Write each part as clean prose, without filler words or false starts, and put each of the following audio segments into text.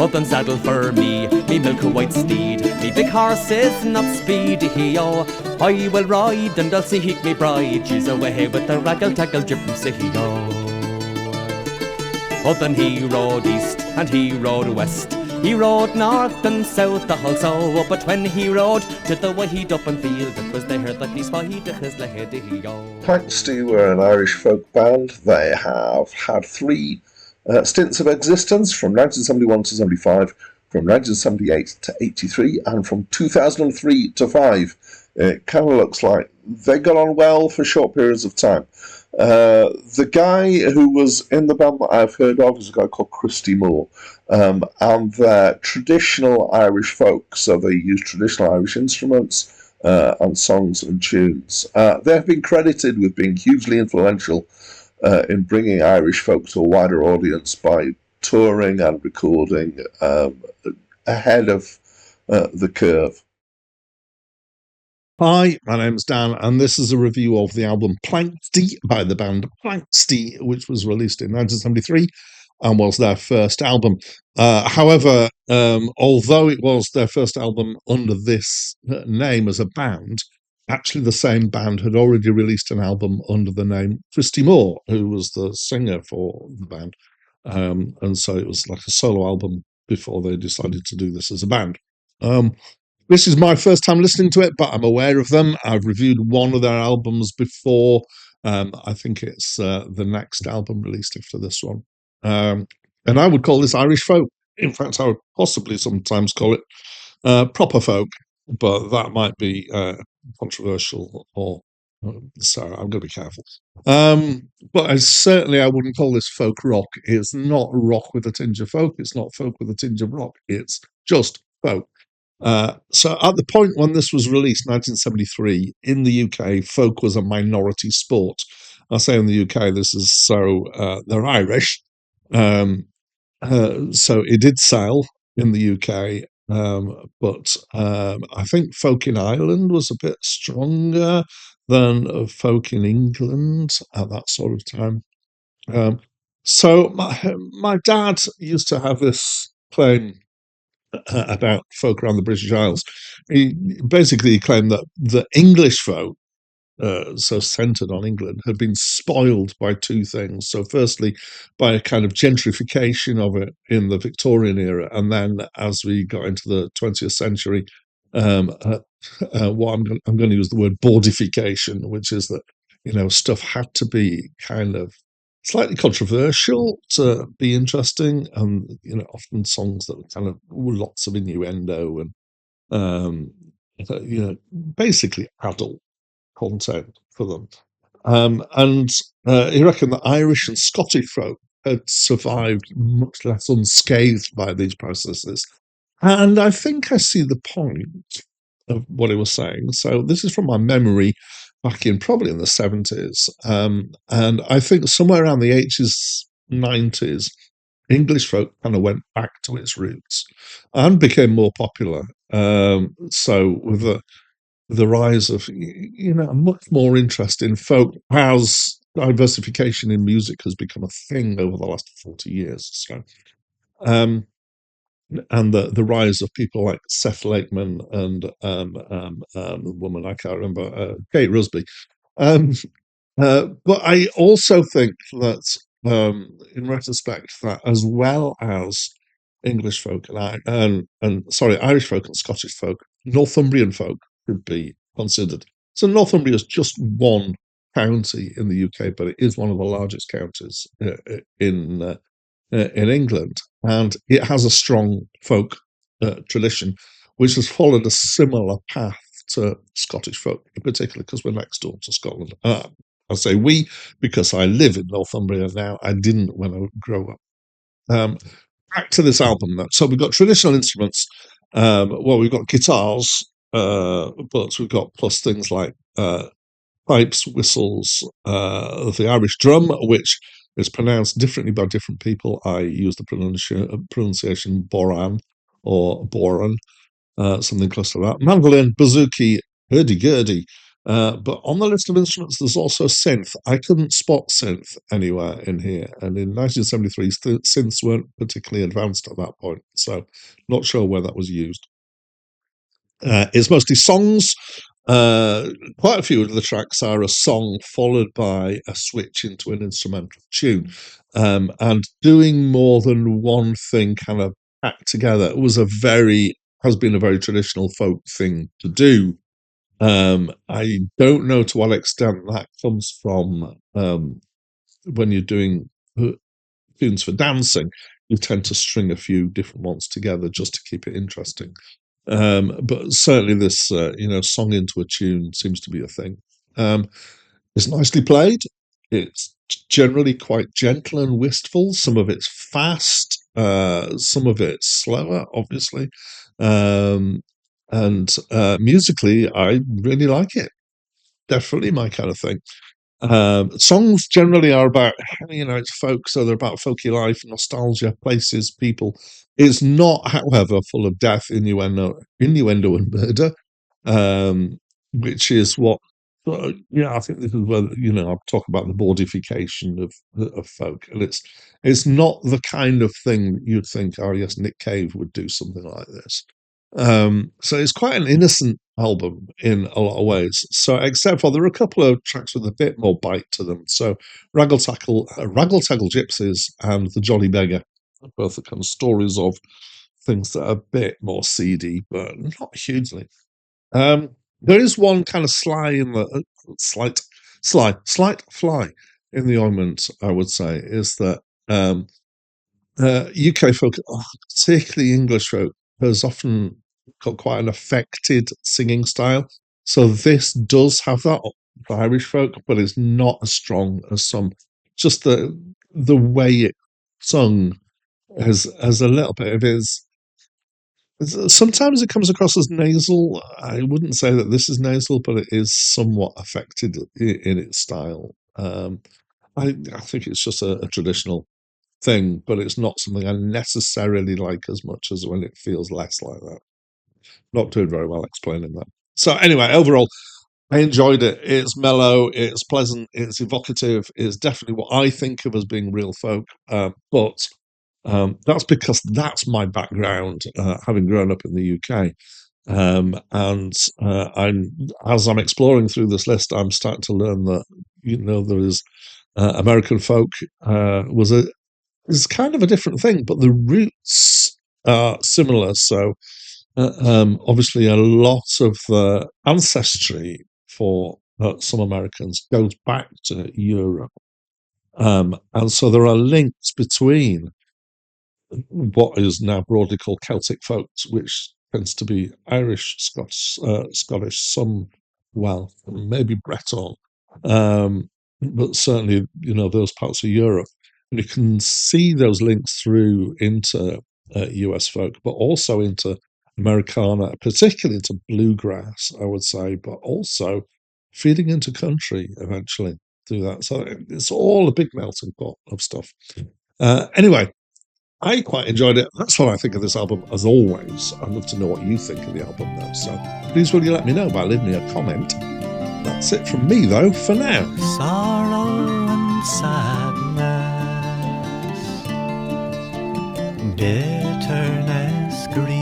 Then saddle for me milk white steed. Me big horse is not speedy, oh. I will ride and I'll seek me bride. She's away with the raggle-taggle gypsy, oh. Then he rode east and he rode west. He rode north and south also, but when he rode to the wide open field, it was there that he spied his lady, oh. Planxty were an Irish folk band. They have had three stints of existence from 1971 to 75, from 1978 to 83, and from 2003 to 5. It kind of looks like they got on well for short periods of time. The guy who was in the band that I've heard of is a guy called Christy Moore, and they're traditional Irish folk, so they use traditional Irish instruments and songs and tunes. They have been credited with being hugely influential in bringing Irish folk to a wider audience by touring and recording ahead of the curve. Hi, my name's Dan, and this is a review of the album Planxty by the band Planxty, which was released in 1973 and was their first album. However, although it was their first album under this name as a band, actually the same band had already released an album under the name Christy Moore, who was the singer for the band. And so it was like a solo album before they decided to do this as a band. This is my first time listening to it, but I'm aware of them. I've reviewed one of their albums before. I think it's the next album released after this one. And I would call this Irish folk. In fact, I would possibly sometimes call it proper folk, but that might be controversial, or so I'm going to be careful. But I wouldn't call this folk rock. It's not rock with a tinge of folk. It's not folk with a tinge of rock. It's just folk. So at the point when this was released, 1973, in the UK, folk was a minority sport. I say in the UK, this is so they're Irish. So it did sell in the UK, but I think folk in Ireland was a bit stronger than folk in England at that sort of time. So my dad used to have this claim about folk around the British Isles. He basically claimed that the English folk, so centred on England, had been spoiled by two things. So firstly, by a kind of gentrification of it in the Victorian era, and then as we got into the 20th century, I'm going to use the word boardification, which is that, stuff had to be kind of slightly controversial to be interesting, and often songs that were kind of lots of innuendo and basically adult content for them. And he reckoned that Irish and Scottish folk had survived much less unscathed by these processes. And I think I see the point of what he was saying. So this is from my memory back probably in the 70s. And I think somewhere around the 80s, 90s, English folk kind of went back to its roots and became more popular. So with the rise of, much more interest in folk, as diversification in music has become a thing over the last 40 years. So, and the rise of people like Seth Lakeman and the woman I can't remember, Kate Rusby. But I also think that, in retrospect, that as well as English folk and Irish folk and Scottish folk, Northumbrian folk could be considered. So Northumbria is just one county in the UK, but it is one of the largest counties in England, and it has a strong folk tradition, which has followed a similar path to Scottish folk, in particular because we're next door to Scotland. I say we because I live in Northumbria now. I didn't when I grew up. Back to this album, though. So we've got traditional instruments. We've got guitars, but we've got plus things like pipes, whistles, the Irish drum, which is pronounced differently by different people. I use the pronunciation boran or boran, something close to that. Mandolin, bouzouki, hurdy-gurdy, But on the list of instruments, there's also synth. I couldn't spot synth anywhere in here. And in 1973, synths weren't particularly advanced at that point. So not sure where that was used. It's mostly songs. Quite a few of the tracks are a song followed by a switch into an instrumental tune. And doing more than one thing kind of packed together has been a very traditional folk thing to do. I don't know to what extent that comes from when you're doing tunes for dancing. You tend to string a few different ones together just to keep it interesting. But certainly this, song into a tune seems to be a thing. It's nicely played. It's generally quite gentle and wistful. Some of it's fast, some of it's slower, obviously. And musically, I really like it. Definitely my kind of thing. Songs generally are about, it's folk, so they're about folky life, nostalgia, places, people. It's not, however, full of death, innuendo and murder, which is what, I think this is where, I talk about the bawdification of folk. And it's not the kind of thing you'd think, oh, yes, Nick Cave would do something like this. So it's quite an innocent album in a lot of ways. So, except for there are a couple of tracks with a bit more bite to them. So, Raggle Tackle Gypsies and The Jolly Beggar, both the kind of stories of things that are a bit more seedy, but not hugely. There is one kind of slight fly in the ointment, I would say, is that UK folk, particularly English folk, has often got quite an affected singing style. So this does have that for Irish folk, but it's not as strong as some. Just the way it's sung has a little bit of his. Sometimes it comes across as nasal. I wouldn't say that this is nasal, but it is somewhat affected in its style. I think it's just a traditional thing, but it's not something I necessarily like as much as when it feels less like that. Not doing very well explaining that. So anyway, overall, I enjoyed it. It's mellow, it's pleasant, it's evocative. It's definitely what I think of as being real folk. But that's because that's my background, having grown up in the UK. And as I'm exploring through this list, I'm starting to learn that there is American folk is kind of a different thing, but the roots are similar. So obviously, a lot of the ancestry for some Americans goes back to Europe. And so there are links between what is now broadly called Celtic folks, which tends to be Irish, Scottish, some Welsh, maybe Breton, but certainly, those parts of Europe. And you can see those links through into US folk, but also into Americana, particularly into bluegrass, I would say, but also feeding into country eventually through that. So it's all a big melting pot of stuff. Anyway, I quite enjoyed it. That's what I think of this album, as always. I'd love to know what you think of the album, though. So please will you let me know by leaving me a comment. That's it from me, though, for now. Sorrow and sadness, bitterness, grief,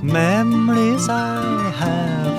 memories I have